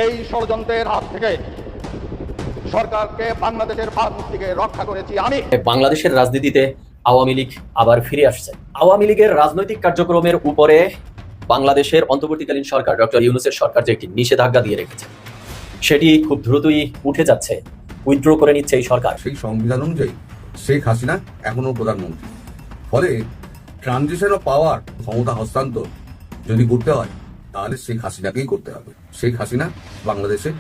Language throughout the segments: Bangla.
এই ষড়যন্ত্রের হাত থেকে সরকারকে, বাংলাদেশের ভাবমূর্তিকে রক্ষা করেছি আমি। বাংলাদেশের রাজনীতিতে আওয়ামী লীগ আবার ফিরে আসছে। আওয়ামী লীগের রাজনৈতিক কার্যক্রমের উপরে বাংলাদেশের অন্তর্বর্তীকালীন সরকার ডক্টর ইউনূসের সরকার যে একটি নিষেধাজ্ঞা দিয়ে রেখেছে, সেটি খুব দ্রুতই উঠে যাচ্ছে, উইথড্র করে নিচ্ছে এই সরকার। সেই সংবিধান অনুযায়ী শেখ হাসিনা এখনো প্রধানমন্ত্রী। ফলে ট্রানজিশন অফ পাওয়ার, ক্ষমতা হস্তান্তর যদি করতে হয় তাহলে শেখ হাসিনাকেই করতে হবে। শেখ হাসিনা বাংলাদেশে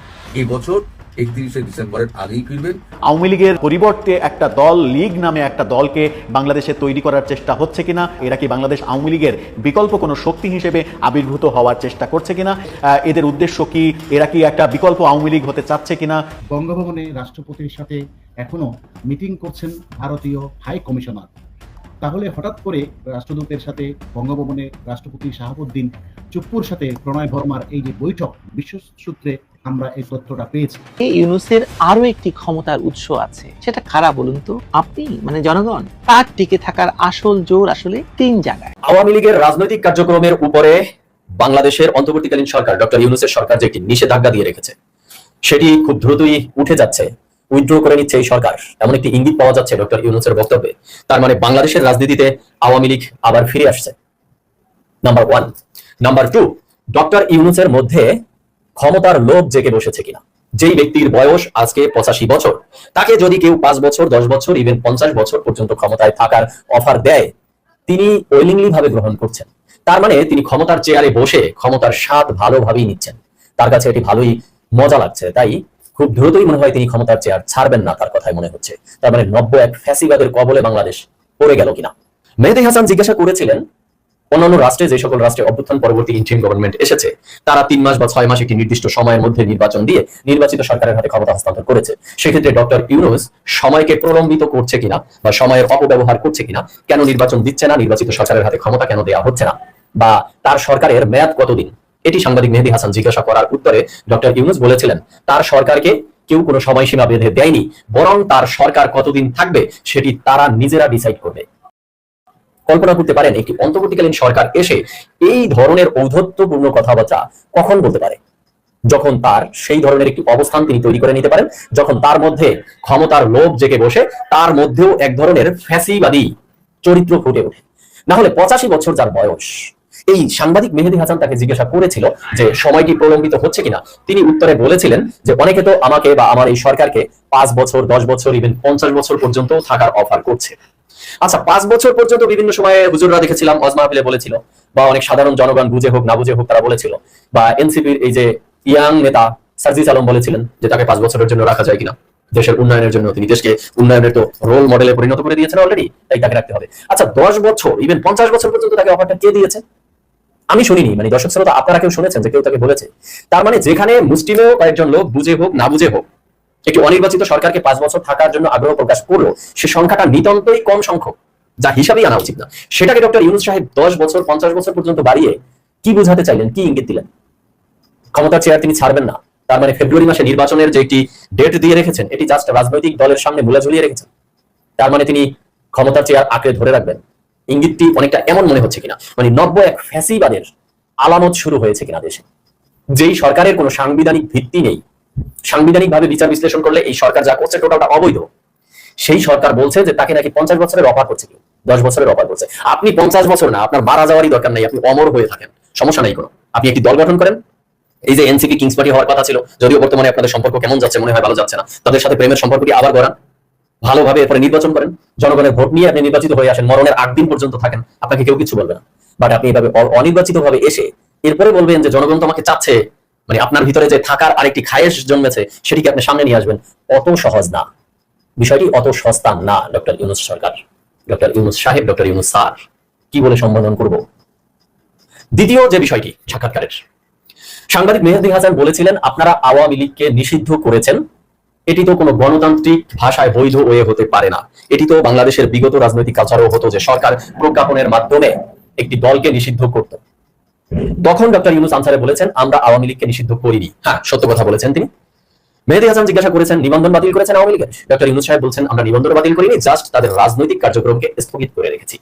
এবছর 31শে ডিসেম্বরের আগেই ফিরবেন। আওয়ামী লীগের পরিবর্তে একটা দল, লীগ নামে একটা দলকে বাংলাদেশে তৈরি করার চেষ্টা হচ্ছে কিনা, এরা কি বাংলাদেশ আওয়ামী লীগের বিকল্প কোনো শক্তি হিসেবে আবির্ভূত হওয়ার চেষ্টা করছে কিনা, এদের উদ্দেশ্য কি, এরা কি একটা বিকল্প আওয়ামী লীগ হতে চাচ্ছে কিনা। বঙ্গভবনে রাষ্ট্রপতির সাথে এখনো মিটিং করছেন ভারতীয় হাই কমিশনার। তাহলে হঠাৎ করে রাষ্ট্রদূতের সাথে বঙ্গভবনে রাষ্ট্রপতি শাহাবুদ্দিন চুপ্পুর সাথে প্রণয় বর্মার এই যে বৈঠক, বিশ্বসূত্রে আমরা এই তথ্যটা পেয়েছি। এই ইউনূসের আরো একটি ক্ষমতার উৎস আছে, সেটা কারা বলুন তো? আপনি, মানে জনগণ। তার টিকে থাকার আসল জোর আসলে তিন জায়গায়। আওয়ামী লীগের রাজনৈতিক কার্যক্রমের উপরে বাংলাদেশের অন্তর্বর্তীকালীন সরকার ডক্টর ইউনূসের সরকার যে একটি নিষেধাজ্ঞা দিয়ে রেখেছে, সেটি খুব দ্রুতই উঠে যাচ্ছে, উইথড্র করে নিচ্ছে এই সরকার, এমন একটি ইঙ্গিত পাওয়া যাচ্ছে ডক্টর ইউনূসের বক্তব্যে। তার মানে বাংলাদেশের রাজনীতিতে আওয়ামী লীগ আবার ফিরে আসছে, নাম্বার 1। নাম্বার 2, ডক্টর ইউনূসের মধ্যে ক্ষমতার লোভ জেগে বসেছে কিনা। যেই ব্যক্তির বয়স আজকে 85 বছর, তাকে যদি কেউ 5 বছর, 10 বছর, ইভেন 50 বছর পর্যন্ত ক্ষমতায় থাকার অফার দেয়, তিনি ওয়েলিংলি ভাবে গ্রহণ করছেন। তার মানে তিনি ক্ষমতার চেয়ারে বসে ক্ষমতার স্বাদ ভালোভাবেই নিচ্ছেন, তার কাছে এটি ভালোই মজা লাগছে। তাই খুব দ্রুতই মনে হয় তিনি ক্ষমতার চেয়ার ছাড়বেন না, তার কথাই মনে হচ্ছে। তার মানে নব্য এক ফ্যাসিবাদের কবলে বাংলাদেশ পড়ে গেল কিনা। মেহেদী হাসান জিজ্ঞাসা করেছিলেন, অন্যান্য রাষ্ট্রে, যে সকল রাষ্ট্রে অভ্যুত্থান পরবর্তী ইন্টারিম গভর্নমেন্ট এসেছে, তারা 3 মাস বা 6 মাস একটি নির্দিষ্ট সময়ের মধ্যে নির্বাচন দিয়ে নির্বাচিত সরকারের হাতে ক্ষমতা হস্তান্তর করেছে। সেক্ষেত্রে ডক্টর ইউনূস সময়কে প্রলম্বিত করছে কিনা বা সময়ের অপব্যবহার করছে কিনা, কেন নির্বাচন দিচ্ছে না, নির্বাচিত সরকারের হাতে ক্ষমতা কেন দেওয়া হচ্ছে না, বা তার সরকারের মেয়াদ কতদিন, এটি সাংবাদিক মেহেদী হাসান জিজ্ঞাসা করার উত্তরে ডক্টর ইউনূস বলেছিলেন, তার সরকারকে কেউ কোনো সময়সীমা বেঁধে দেয়নি, বরং তার সরকার কতদিন থাকবে সেটি তারা নিজেরা ডিসাইড করবে। কল্পনা করতে পারেন একটি অন্তর্বর্তীকালীন সরকার এসে এই ধরনের ঔদ্ধত্যপূর্ণ কথাবার্তা কখন বলতে পারে? যখন তার সেই ধরনের একটি অবস্থান তিনি তৈরি করে নিতে পারেন, যখন তার মধ্যে ক্ষমতার লোভ জেগে বসে, তার মধ্যেও এক ধরনের ফ্যাসিবাদী চরিত্র ফুটে ওঠে। না হলে 85 বছর যার বয়স, এই সাংবাদিক মেহেদী হাসান তাকে জিজ্ঞাসা করেছিল যে সময়টি প্রলম্বিত হচ্ছে কিনা। তিনি উত্তরে বলেছিলেন যে অনেকে তো আমাকে বা আমার এই সরকারকে 5 বছর, 10 বছর, ইভেন 50 বছর পর্যন্ত থাকার অফার করছে। আচ্ছা, 5 বছর পর্যন্ত বিভিন্ন সময়ে হুজুররা দেখেছিলাম ওয়াজ মাহফিলে বলেছিল, বা অনেক সাধারণ জনগণ বুঝে হোক না বুঝে হোক তারা বলেছিল, বা এনসিপির এই যে ইয়াং নেতা সার্জিস আলম বলেছিলেন যে তাকে 5 বছরের জন্য রাখা যায় কিনা, দেশের উন্নয়নের জন্য। তিনি দেশকে উন্নয়নের তো রোল মডেলে পরিণত করে দিয়েছেন অলরেডি, তাই তাকে রাখতে হবে। আচ্ছা, 10 বছর, ইভেন 50 বছর পর্যন্ত তাকে অফারটা কে দিয়েছে? আমি শুনিনি, মানে দর্শক শ্রোতা আপনারা কেউ শুনেছেন যে কেউ তাকে বলেছে? তার মানে যেখানে মুসলিমেও কয়েকজন লোক বুঝে হোক না বুঝে হোক একটি অনির্বাচিত সরকারকে 5 বছর থাকার জন্য আগ্রহ প্রকাশ করলো, সে সংখ্যাটা নিতান্তই কম সংখ্যক, যা হিসাবেই আনা উচিত না। সেটাকে ডক্টর ইউনূস সাহেব 10 বছর, 50 বছর পর্যন্ত বাড়িয়ে কি বোঝাতে চাইলেন, কি ইঙ্গিত দিলেন? ক্ষমতার চেয়ার তিনি ছাড়বেন না, তার মানে ফেব্রুয়ারি মাসে নির্বাচনের যে একটি ডেট দিয়ে রেখেছেন, এটি জাস্ট রাজনৈতিক দলের সামনে মূলা ঝুলিয়ে রেখেছেন। তার মানে তিনি ক্ষমতার চেয়ার আঁকড়ে ধরে রাখবেন। ইঙ্গিতটি অনেকটা এমন মনে হচ্ছে কিনা, মানে নব্য এক ফ্যাসিবাদের আলামত শুরু হয়েছে কিনা দেশে, যেই সরকারের কোনো সাংবিধানিক ভিত্তি নেই। সাংবিধানিক ভাবে বিচার বিশ্লেষণ করলে এই সরকার যা করছে টোটালটা অবৈধ। সেই সরকার বলছে যে তাকে নাকি 50 বছরের অফার করছে, কেউ 10 বছরের অফার করছে। আপনি 50 বছর না, আপনার মারা যাওয়ারই দরকার নাই, আপনি অমর হয়ে থাকেন, সমস্যা নাই কোনো। আপনি একটি দল গঠন করেন, এই যে এনসিপি কিংস পার্টি হওয়ার কথা ছিল, যদিও বর্তমানে আপনাদের সম্পর্ক কেমন যাচ্ছে মনে হয় ভালো যাচ্ছে না, তাদের সাথে প্রেমের সম্পর্কটি আবার গড়ান, ভালোভাবে এরপরে নির্বাচন করেন, জনগণের ভোট নিয়ে আপনি নির্বাচিত হয়ে আসেন, মরণের 8 দিন পর্যন্ত থাকেন, আপনাকে কেউ কিছু বলবে না। বাট আপনি এভাবে অনির্বাচিত ভাবে এসে এরপরে বলবেন যে জনগণ তো আমাকে চাচ্ছে, মানে আপনার ভিতরে যে থাকার আরেকটি খায়েশ জন্মেছে সেটিকে আপনি সামনে নিয়ে আসবেন, অত সহজ না, বিষয়টি অত সস্তা না। ডক্টর ইউনূস সরকার, ডক্টর ইউনূস সাহেব, ডক্টর ইউনূস স্যার, কি বলে সম্বোধন করব? দ্বিতীয় যে বিষয়টি সাক্ষাৎকারের, সাংবাদিক মেহেদী হাসান বলেছিলেন, আপনারা আওয়ামী লীগকে নিষিদ্ধ করেছেন, এটি তো কোনো গণতান্ত্রিক ভাষায় বৈধ ওয়ে হতে পারে না। এটি তো বাংলাদেশের বিগত রাজনৈতিক কালচারও হতো যে সরকার প্রজ্ঞাপনের মাধ্যমে একটি দলকে নিষিদ্ধ করত। তখন ডক্টর ইউনূস আনসারে বলেছেন, আমরা আওয়ামী লীগকে নিষিদ্ধ করিনি। হ্যাঁ, সত্য কথা বলেছেন তিনি। মেহেদী হাসান জিজ্ঞাসা করেছেন, নিবন্ধন বাতিল করেছেন আওয়ামী লীগের? ডক্টর ইউনূস সাহেব বলছেন, আমরা নিবন্ধন বাতিল করিনি, জাস্ট তাদের রাজনৈতিক কার্যক্রমকে স্থগিত করে রেখেছি।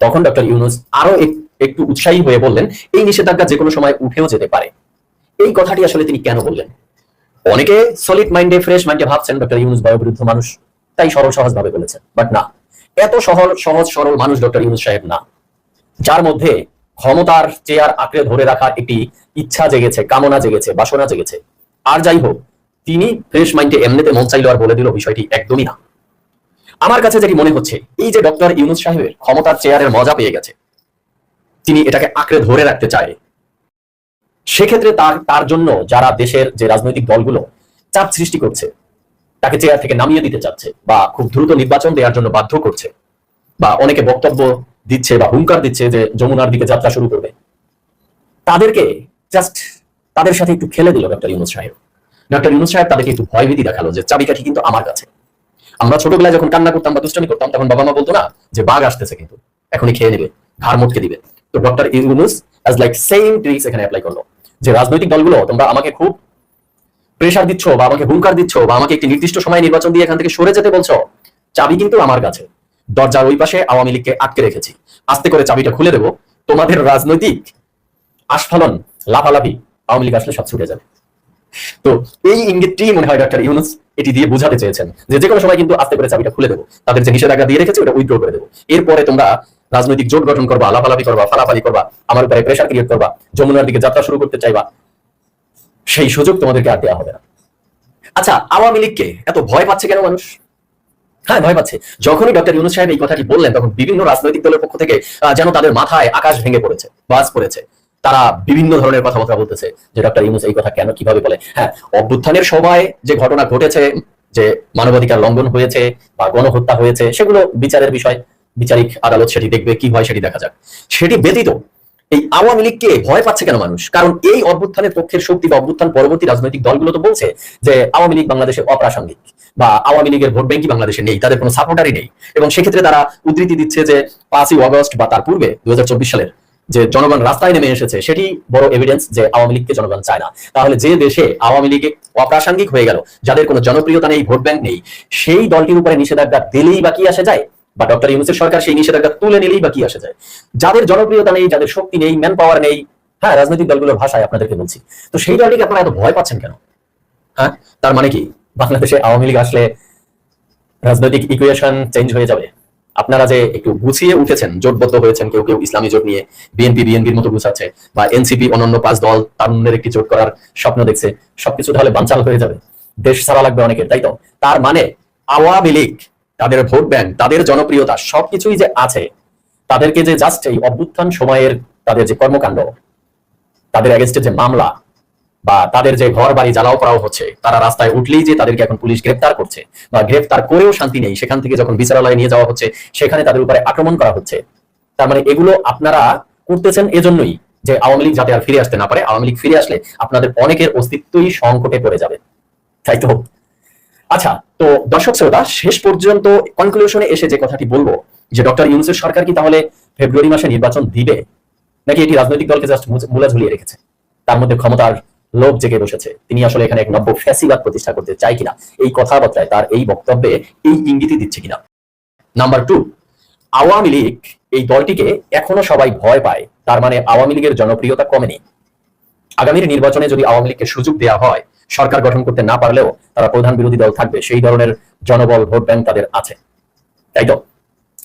তখন ডক্টর ইউনূস আরো একটু উৎসাহী হয়ে বললেন, এই নিষেধাজ্ঞা যে কোনো সময় উঠেও যেতে পারে, এই কথাটি আসলে তিনি কেন বললেন? অনেকে সলিড মাইন্ডে, ফ্রেশ মাইন্ডে ভাবছেন ডক্টর ইউনূস বয়োবৃদ্ধ মানুষ, তাই সরল সহজ ভাবে বলেছেন। বাট না, এত সহজ সরল মানুষ ডক্টর ইউনূস সাহেব না, যার মধ্যে ক্ষমতার চেয়ার আঁকড়ে ধরে রাখার একটি ইচ্ছা জেগেছে, কামনা জেগেছে, বাসনা জেগেছে। আর যাই হোক, তিনি ফ্রেশ মাইন্ডে এমনিতে মন চাইলো আর বলে দিল, বিষয়টি একদমই না। আমার কাছে যেটি মনে হচ্ছে, এই যে ডক্টর ইউনূস সাহেবের ক্ষমতার চেয়ারের মজা পেয়ে গেছে, তিনি এটাকে আঁকড়ে ধরে রাখতে চায়। সেক্ষেত্রে তার জন্য যারা দেশের যে রাজনৈতিক দলগুলো চাপ সৃষ্টি করছে, তাকে চেয়ার থেকে নামিয়ে দিতে চাচ্ছে, বা খুব দ্রুত নির্বাচন দেওয়ার জন্য বাধ্য করছে, বা অনেকে বক্তব্য দিচ্ছে বা হুঙ্কার দিচ্ছে যে যমুনার দিকে যাত্রা শুরু করবে, তাদেরকে জাস্ট তাদের সাথে একটু খেলে দিল ডক্টর ইউনূস সাহেব। ডক্টর ইউনূস সাহেব তাদেরকে একটু ভয়ভীতি দেখালো যে চাবিকাঠি কিন্তু আমার কাছে। আমরা ছোটবেলায় যখন কান্না করতাম বা দুষ্টামি করতাম, তখন বাবা মা বলতো না যে বাঘ আসতেছে, কিন্তু এখনই খেয়ে নেবে, ঘাড় মোটকে দিবে। তো doctor Yunus as like same tricks এখানে অ্যাপ্লাই করলো, যে রাজনৈতিক দলগুলো তোমরা আমাকে খুব প্রেসার দিচ্ছ বা আমাকে হুঙ্কার দিচ্ছ বা আমাকে একটি নির্দিষ্ট সময় নির্বাচন দিয়ে এখান থেকে সরে যেতে বলছো, চাবি কিন্তু আমার কাছে। দরজার ওই পাশে আওয়ামী লীগকে আটকে রেখেছি, আস্তে করে চাবিটা খুলে দেবো, তোমাদের রাজনৈতিক আস্ফালন, লাফালাফি, আওয়ামী লীগ আসলে সব ছুটে যাবে। তো এই ইঙ্গিতটি মনে হয় ডক্টর ইউনূস এটি দিয়ে বোঝাতে চেয়েছেন, যে কোনো সময় কিন্তু আস্তে করে চাবিটা খুলে দেবো, তাদের যে নিষেধাজ্ঞা দিয়ে রেখেছে ওটা উইথড্র করে দেবো। এরপরে তোমরা রাজনৈতিক জোট গঠন করবা, লাফালাফি করবা, ফালাফালি করবা, আমার উপরে প্রেশার ক্রিয়েট করবা, যমুনার দিকে যাত্রা শুরু করতে চাইবা, সেই সুযোগ তোমাদেরকে আর দেওয়া হবে না। আচ্ছা, আওয়ামী লীগকে এত ভয় পাচ্ছে কেন মানুষ? হ্যাঁ, ভয় পাচ্ছে। যখনই ডক্টর ইউনূস সাহেব এই কথাটি বললেন, তখন বিভিন্ন রাজনৈতিক দলের পক্ষ থেকে যেন তাদের মাথায় আকাশ ভেঙে পড়েছে, বাজ পড়েছে। তারা বিভিন্ন ধরনের কথাবার্তা বলতেছে যে ডক্টর ইউনূস এই কথা কেন, কিভাবে বলে। হ্যাঁ, অভ্যুত্থানের সময় যে ঘটনা ঘটেছে, যে মানবাধিকার লঙ্ঘন হয়েছে বা গণহত্যা হয়েছে, সেগুলো বিচারের বিষয়, বিচারিক আদালত সেটি দেখবে, কি হয় সেটি দেখা যাক। সেটি ব্যতীত এই আওয়ামী লীগকে ভয় পাচ্ছে কেন মানুষ? কারণ এই অভ্যুত্থানের পক্ষের শক্তি বা অভ্যুত্থান পরবর্তী রাজনৈতিক দলগুলো তো বলছে যে আওয়ামী লীগ বাংলাদেশে অপ্রাসঙ্গিক, বা আওয়ামী লীগের ভোট ব্যাংকই বাংলাদেশে নেই, তাদের কোনো সাপোর্টারই নেই। এবং সেক্ষেত্রে তারা উদ্ধৃতি দিচ্ছে যে 5ই আগস্ট বা তার পূর্বে 2024 সালের যে জনগণ রাস্তায় নেমে এসেছে, সেটি বড় এভিডেন্স যে আওয়ামী লীগকে জনগণ চায় না। তাহলে যে দেশে আওয়ামী লীগ অপ্রাসঙ্গিক হয়ে গেল, যাদের কোনো জনপ্রিয়তা নেই, ভোট ব্যাংক নেই, সেই দলটির উপরে নিষেধাজ্ঞা দিলেই বা কি আসে যায়, বা ডক্টর ইউনূসের সরকার সেই নিষেধাজ্ঞা তুলে নিলেই বা কি আসে যায়? যাদের জনপ্রিয়তা নেই, যাদের শক্তি নেই, ম্যান পাওয়ার নেই, হ্যাঁ, রাজনৈতিক দলগুলোর ভাষায় আপনাদেরকে বলছি, তো সেই দলটিকে আপনারা এত ভয় পাচ্ছেন কেন? হ্যাঁ, তার মানে কি বাংলাদেশে আওয়ামী লীগ আসলে রাজনৈতিক ইকুয়েশন চেঞ্জ হয়ে যাবে? আপনারা যে একটু গুছিয়ে উঠেছেন, জোটবদ্ধ হয়েছেন, কেউ কেউ ইসলামী জোট নিয়ে, বিএনপির মতো গুছাচ্ছে, বা এনসিপি অন্যান্য 5 দল তারুণ্যের একটি জোট করার স্বপ্ন দেখছে, সবকিছু তাহলে বানচাল হয়ে যাবে, দেশ ছাড়া লাগবে অনেকের, তাই তো? তার মানে আওয়ামী লীগ, তাদের ভোট ব্যাংক, তাদের জনপ্রিয়তা সবকিছুই যে আছে, তাদেরকে যে জাস্ট এই অভ্যুত্থান সময়ের তাদের যে কর্মকাণ্ড, তাদের এগেইনস্টে যে মামলা, বা তাদের যে ঘর বাড়ি জ্বালাও করাও হচ্ছে, তারা রাস্তায় উঠলেই যে তাদেরকে এখন পুলিশ গ্রেফতার করছে, বা গ্রেফতার করেও শান্তি নেই, সেখান থেকে যখন বিচারালয়ে নিয়ে যাওয়া হচ্ছে সেখানে তাদের উপরে আক্রমণ করা হচ্ছে। তার মানে এগুলো আপনারা করতেছেন এজন্যই যে আওয়ামী লীগ যাতে আর ফিরে আসতে না পারে। আওয়ামী লীগ ফিরে আসলে আপনাদের অনেকের অস্তিত্বই সংকটে পড়ে যাবে, তাই তো? আচ্ছা, তো দর্শক শ্রোতা, শেষ পর্যন্ত কনক্লুশনে এসে যে কথাটি বলবো, যে ডক্টর ইউনূসের সরকার কি তাহলে ফেব্রুয়ারি মাসে নির্বাচন দিবে, নাকি এটি রাজনৈতিক দলকে জাস্ট মূলা ঝুলিয়ে রেখেছে, তার মধ্যে ক্ষমতার লোভ জেগে বসেছে, তিনি আসলে এখানে এক নব্য ফ্যাসিবাদ প্রতিষ্ঠা করতে চায় কিনা, এই কথাবার্তায়, তার এই বক্তব্যে এই ইঙ্গিতই দিচ্ছে কিনা। নাম্বার 2, আওয়ামী লীগ এই দলটিকে এখনো সবাই ভয় পায়, তার মানে আওয়ামী লীগের জনপ্রিয়তা কমেনি। আগামীর নির্বাচনে যদি আওয়ামী লীগকে সুযোগ দেওয়া হয়, সরকার গঠন করতে না পারলেও তারা প্রধান বিরোধী দল থাকবে, সেই ধরনের জনবল, ভোট ব্যাংক তাদের আছে, তাই তো?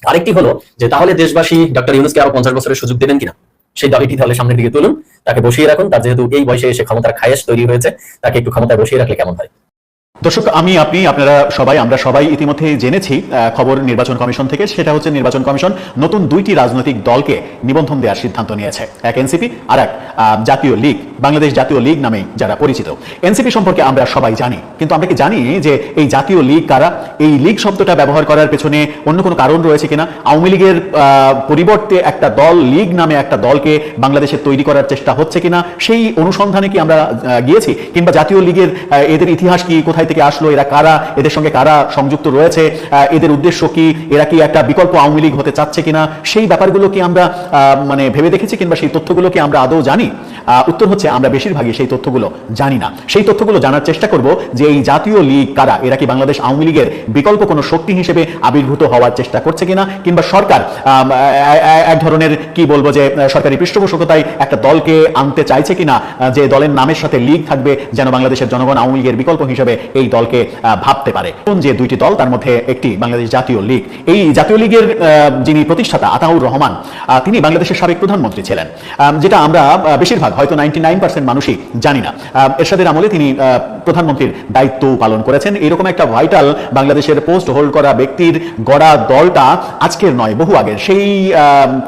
আরেকটি হলো যে তাহলে দেশবাসী ডক্টর ইউনূসকে আরো 50 বছরের সুযোগ দেবেন কিনা, সেই দাবিটি তাহলে সামনের দিকে তুলুন, তাকে বসিয়ে রাখুন। তার যেহেতু এই বয়সে এসে ক্ষমতার খায়েশ তৈরি হয়েছে, তাকে একটু ক্ষমতায় বসিয়ে রাখলে কেমন হয়? দর্শক, আমরা সবাই ইতিমধ্যে জেনেছি খবর নির্বাচন কমিশন থেকে, সেটা হচ্ছে নির্বাচন কমিশন নতুন 2টি রাজনৈতিক দলকে নিবন্ধন দেওয়ার সিদ্ধান্ত নিয়েছে, এক এনসিপি আর এক জাতীয় লীগ, বাংলাদেশ জাতীয় লীগ নামে যারা পরিচিত। এনসিপি সম্পর্কে আমরা সবাই জানি, কিন্তু আমরা কি জানি যে এই জাতীয় লীগ কারা? এই লীগ শব্দটা ব্যবহার করার পেছনে অন্য কোনো কারণ রয়েছে কিনা? আওয়ামী লীগের পরিবর্তে একটা দল, লীগ নামে একটা দলকে বাংলাদেশে তৈরি করার চেষ্টা হচ্ছে কিনা, সেই অনুসন্ধানে কি আমরা গিয়েছি? কিংবা জাতীয় লীগের এদের ইতিহাস কি, কোথায় থেকে আসলো, এরা কারা, এদের সঙ্গে কারা সংযুক্ত রয়েছে, এদের উদ্দেশ্য কি, এরা কি একটা বিকল্প আওয়ামী লীগ হতে চাচ্ছে কিনা, সেই ব্যাপারগুলো কি আমরা ভেবে দেখেছি, কিংবা সেই তথ্যগুলো কি আমরা আদৌ জানি? উত্তর হচ্ছে আমরা বেশিরভাগই সেই তথ্যগুলো জানি না। সেই তথ্যগুলো জানার চেষ্টা করব যে এই জাতীয় লীগ কারা, এরা কি বাংলাদেশ আওয়ামী লীগের বিকল্প কোনো শক্তি হিসেবে আবির্ভূত হওয়ার চেষ্টা করছে কিনা, কিংবা সরকার এক ধরনের কি বলবো যে সরকারি পৃষ্ঠপোষকতায় একটা দলকে আনতে চাইছে কিনা, যে দলের নামের সাথে লীগ থাকবে, যেন বাংলাদেশের জনগণ আওয়ামী লীগের বিকল্প হিসেবে এই দলকে ভাবতে পারে। যে দুইটি দল, তার মধ্যে একটি বাংলাদেশ জাতীয় লীগ। এই জাতীয় লীগের যিনি প্রতিষ্ঠাতা আতাউর রহমান, তিনি বাংলাদেশের সাবেক প্রধানমন্ত্রী ছিলেন, যেটা আমরা বেশিরভাগ হয়তো 99% মানুষই জানি না। এরশাদের আমলে তিনি প্রধানমন্ত্রীর দায়িত্ব পালন করেছেন। এরকম একটা ভাইটাল বাংলাদেশের পোস্ট হোল্ড করা ব্যক্তির গড়া দলটা আজকের নয়, বহু আগের, সেই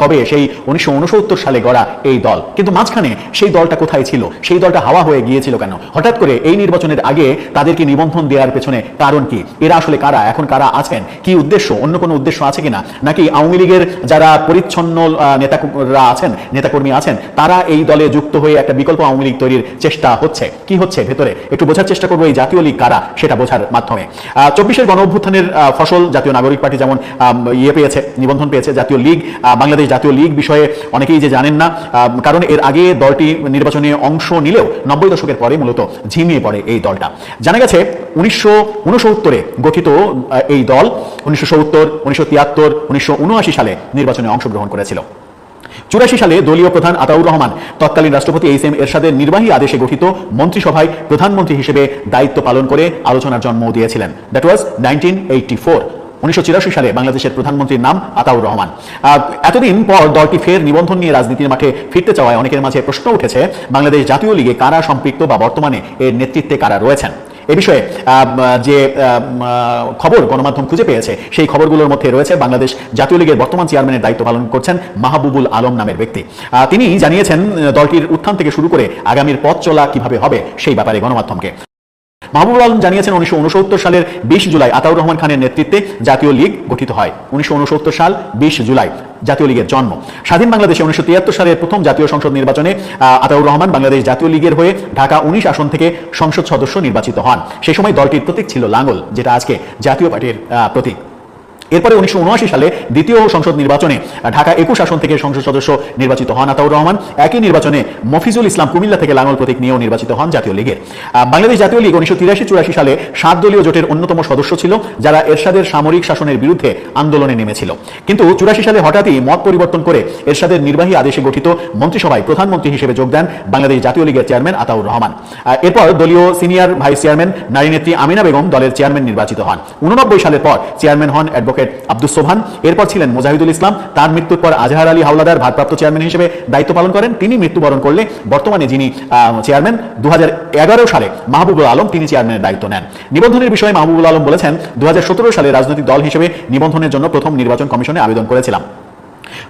কবে, সেই 1969 সালে গড়া এই দল। কিন্তু মাঝখানে সেই দলটা কোথায় ছিল, সেই দলটা হাওয়া হয়ে গিয়েছিল কেন? হঠাৎ করে এই নির্বাচনের আগে তাদেরকে নিবন্ধন দেওয়ার পেছনে কারণ কি? এরা আসলে কারা, এখন কারা আছেন, কি উদ্দেশ্য, অন্য কোনো উদ্দেশ্য আছে কিনা, নাকি আওয়ামী লীগের যারা পরিচ্ছন্ন নেতারা আছেন, নেতাকর্মী আছেন, তারা এই দলে যুক্ত হয়ে একটা বিকল্প আওয়ামী লীগ তৈরির চেষ্টা হচ্ছে? কি হচ্ছে ভেতরে একটু বোঝার চেষ্টা করবো এই জাতীয় লীগ কারা, সেটা বোঝার মাধ্যমে। 24-এর গণ অভ্যুত্থানের ফসল জাতীয় নাগরিক পার্টি যেমন পেয়েছে, নিবন্ধন পেয়েছে, জাতীয় লীগ, বাংলাদেশ জাতীয় লীগ বিষয়ে অনেকেই যে জানেন না, কারণ এর আগে দলটি নির্বাচনে অংশ নিলেও 90 দশকের পরে মূলত ঝিমিয়ে পড়ে এই দলটা। জানা গেছে 1969-এ গঠিত এই দল 1970, 1973, 1979 সালে নির্বাচনে অংশগ্রহণ করেছিল। 84 সালে দলীয় প্রধান আতাউর রহমান তৎকালীন রাষ্ট্রপতি এইচ.এম. এরশাদের নির্বাহী আদেশে গঠিত মন্ত্রিসভায় প্রধানমন্ত্রী হিসেবে দায়িত্ব পালন করে আলোচনার জন্ম দিয়েছিলেন। That was 1984। 1984 সালে বাংলাদেশের প্রধানমন্ত্রীর নাম আতাউর রহমান। এতদিন পর দলটি ফের নিবন্ধন নিয়ে রাজনীতির মাঠে ফিরতে চাওয়ায় অনেকের মাঝে প্রশ্ন উঠেছে, বাংলাদেশ জাতীয় লীগে কারা সম্পৃক্ত বা বর্তমানে এর নেতৃত্বে কারা রয়েছেন। এ বিষয়ে যে খবর গণমাধ্যম খুঁজে পেয়েছে, সেই খবরগুলোর মধ্যে রয়েছে বাংলাদেশ জাতীয় লীগের বর্তমান চেয়ারম্যানের দায়িত্ব পালন করছেন মাহবুবুল আলম নামের ব্যক্তি। তিনি জানিয়েছেন দলটির উত্থান থেকে শুরু করে আগামীর পথ চলা কিভাবে হবে সেই ব্যাপারে গণমাধ্যমকে। মাহবুবুল আলম জানিয়েছেন 1969 সালের 20 জুলাই আতাউর রহমান খানের নেতৃত্বে জাতীয় লীগ গঠিত হয়। 1969 সাল 20 জুলাই জাতীয় লীগের জন্ম। স্বাধীন বাংলাদেশে 1973 সালের প্রথম জাতীয় সংসদ নির্বাচনে আতাউর রহমান বাংলাদেশ জাতীয় লীগের হয়ে ঢাকা 19 আসন থেকে সংসদ সদস্য নির্বাচিত হন। সেই সময় দলটির প্রতীক ছিল লাঙ্গল, যেটা আজকে জাতীয় পার্টির প্রতীক। এরপরে 1979 সালে দ্বিতীয় সংসদ নির্বাচনে ঢাকা 21 আসন থেকে সংসদ সদস্য নির্বাচিত হন আতাউর রহমান। একই নির্বাচনে মফিজুল ইসলাম কুমিল্লা থেকে লাঙ্গল প্রতীক নিয়েও নির্বাচিত হন জাতীয় লীগের। বাংলাদেশ জাতীয় লীগ 1983-84 সালে 7 দলীয় জোটের অন্যতম সদস্য ছিল, যারা এরশাদের সামরিক শাসনের বিরুদ্ধে আন্দোলনে নেমেছিল। কিন্তু 84 সালে হঠাৎই মত পরিবর্তন করে এরশাদের নির্বাহী আদেশে গঠিত মন্ত্রিসভায় প্রধানমন্ত্রী হিসেবে যোগ দেন বাংলাদেশ জাতীয় লীগের চেয়ারম্যান আতাউর রহমান। এরপর দলীয় সিনিয়র ভাইস চেয়ারম্যান নারী নেত্রী আমিনা বেগম দলের চেয়ারম্যান নির্বাচিত হন। 89 সালের পর চেয়ারম্যান হন অ্যাডভোকেট আব্দুস সোবহান। এরপর ছিলেন মুজাহিদুল ইসলাম। তার মৃত্যুর পর আজহার আলী হাওলাদার ভারপ্রাপ্ত চেয়ারম্যান হিসেবে দায়িত্ব পালন করেন। তিনি মৃত্যুবরণ করলে বর্তমানে যিনি চেয়ারম্যান 2011 সালে মাহবুবুল আলম, তিনি চেয়ারম্যানের দায়িত্ব নেন। নিবন্ধনের বিষয়ে মাহবুবুল আলম বলেছেন, 2017 সালে রাজনৈতিক দল হিসেবে নিবন্ধনের জন্য প্রথম নির্বাচন কমিশনে আবেদন করেছিলাম।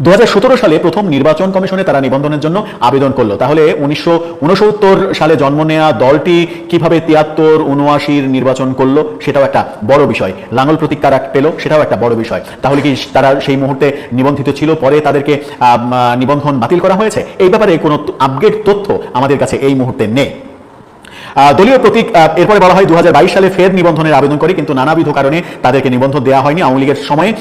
2017 সালে প্রথম নির্বাচন কমিশনে তারা নিবন্ধনের জন্য আবেদন করলো। তাহলে 1969 সালে জন্ম নেওয়া দলটি কিভাবে 73, 79 নির্বাচন করলো, সেটাও একটা বড় বিষয়। লাঙ্গল প্রতীক কারা পেল, সেটাও একটা বড় বিষয়। তাহলে কি তারা সেই মুহূর্তে নিবন্ধিত ছিল, পরে তাদেরকে নিবন্ধন বাতিল করা হয়েছে? এই ব্যাপারে কোনো আপডেট তথ্য আমাদের কাছে এই মুহূর্তে নেই। দলীয় প্রতীক এরপরে বলা হয় 2022 সালে ফের নিবন্ধনের আবেদন করে, কিন্তু নানাবিধ কারণে তাদেরকে নিবন্ধন দেওয়া হয়নি। আওয়ামী লীগের সময়ে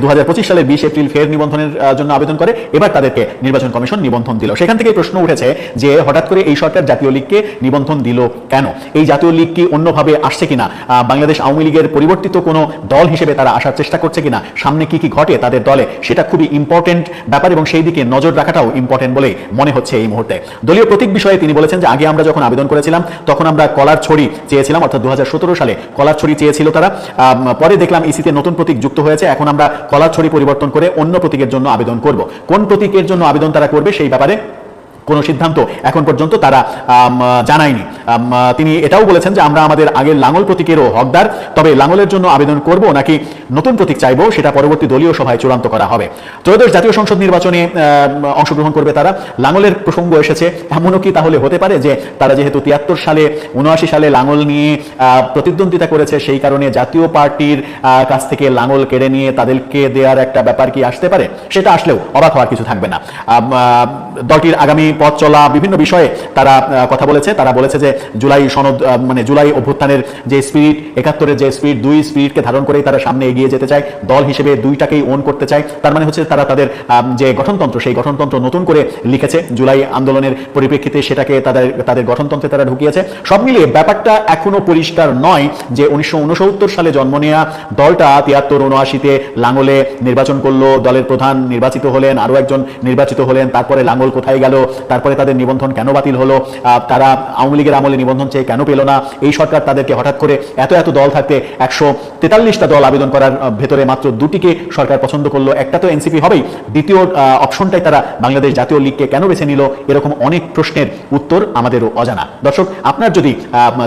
2025 সালের 20 এপ্রিল ফের নিবন্ধনের জন্য আবেদন করে, এবার তাদেরকে নির্বাচন কমিশন নিবন্ধন দিল। সেখান থেকে প্রশ্ন উঠেছে যে হঠাৎ করে এই সরকার জাতীয় লীগকে নিবন্ধন দিল কেন? এই জাতীয় লীগ কি অন্যভাবে আসছে কিনা, বাংলাদেশ আওয়ামী লীগের পরিবর্তিত কোনো দল হিসেবে তারা আসার চেষ্টা করছে কিনা, সামনে কি কি ঘটে তাদের দলে, সেটা খুবই ইম্পর্টেন্ট ব্যাপার এবং সেই দিকে নজর রাখাটাও ইম্পর্টেন্ট বলে মনে হচ্ছে এই মুহূর্তে। দলীয় প্রতীক বিষয়ে তিনি বলেছেন যে আগে আমরা যখন আবেদন করেছিলাম তখন আমরা কলার ছড়ি চেয়েছিলাম, অর্থাৎ 2017 সালে কলার ছড়ি চেয়েছিল তারা। পরে দেখলাম ইসিতে নতুন প্রতীক যুক্ত হয়েছে, এখন আমরা কলার ছড়ি পরিবর্তন করে অন্য প্রতীকের জন্য আবেদন করব। কোন প্রতীকের জন্য আবেদন তারা করবে সেই ব্যাপারে কোনো সিদ্ধান্ত এখন পর্যন্ত তারা জানায়নি। তিনি এটাও বলেছেন যে আমরা আমাদের আগের লাঙ্গল প্রতীকেরও হকদার, তবে লাঙ্গলের জন্য আবেদন করব নাকি নতুন প্রতীক চাইব সেটা পরবর্তী দলীয় সভায় চূড়ান্ত করা হবে। ত্রয়োদশ জাতীয় সংসদ নির্বাচনে অংশগ্রহণ করবে তারা। লাঙ্গলের প্রসঙ্গ এসেছে, এমনও কি তাহলে হতে পারে যে তারা যেহেতু 73 সালে 79 সালে লাঙ্গল নিয়ে প্রতিদ্বন্দ্বিতা করেছে, সেই কারণে জাতীয় পার্টির কাছ থেকে লাঙ্গল কেড়ে নিয়ে তাদেরকে দেওয়ার একটা ব্যাপার কি আসতে পারে? সেটা আসলেও অবাক হওয়ার কিছু থাকবে না। দলটির আগামী পথ চলা বিভিন্ন বিষয়ে তারা কথা বলেছে। তারা বলেছে যে জুলাই সনদ মানে জুলাই অভ্যুত্থানের যে স্পিরিট, 71-এর যে স্পিরিট, দুই স্পিরিটকে ধারণ করেই তারা সামনে এগিয়ে যেতে চায়, দল হিসেবে দুইটাকেই ওন করতে চায়। তার মানে হচ্ছে তারা তাদের যে গঠনতন্ত্র, সেই গঠনতন্ত্র নতুন করে লিখেছে, জুলাই আন্দোলনের পরিপ্রেক্ষিতে সেটাকে তাদের গঠনতন্ত্রে তারা ঢুকিয়েছে। সব মিলিয়ে ব্যাপারটা এখনো পরিষ্কার নয় যে 1969 সালে জন্ম নেওয়া দলটা 73-79-তে লাঙ্গলে নির্বাচন করলো, দলের প্রধান নির্বাচিত হলেন, আরো একজন নির্বাচিত হলেন, তারপরে লাঙ্গল কোথায় গেল, তারপরে তাদের নিবন্ধন কেন বাতিল হলো, তারা আওয়ামী লীগের আমলে নিবন্ধন চেয়ে কেন পেল না, এই সরকার তাদেরকে হঠাৎ করে এত দল থাকতে 143টা দল আবেদন করার ভেতরে মাত্র দুটিকে সরকার পছন্দ করলো, একটা তো এনসিপি হবেই, দ্বিতীয় অপশনটাই তারা বাংলাদেশ জাতীয় লীগকে কেন বেছে নিল, এরকম অনেক প্রশ্নের উত্তর আমাদেরও অজানা। দর্শক, আপনার যদি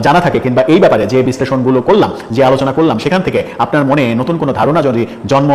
জানা থাকে কিংবা এই ব্যাপারে যে বিশ্লেষণগুলো করলাম, যে আলোচনা করলাম, সেখান থেকে আপনার মনে নতুন কোনো ধারণা যদি জন্ম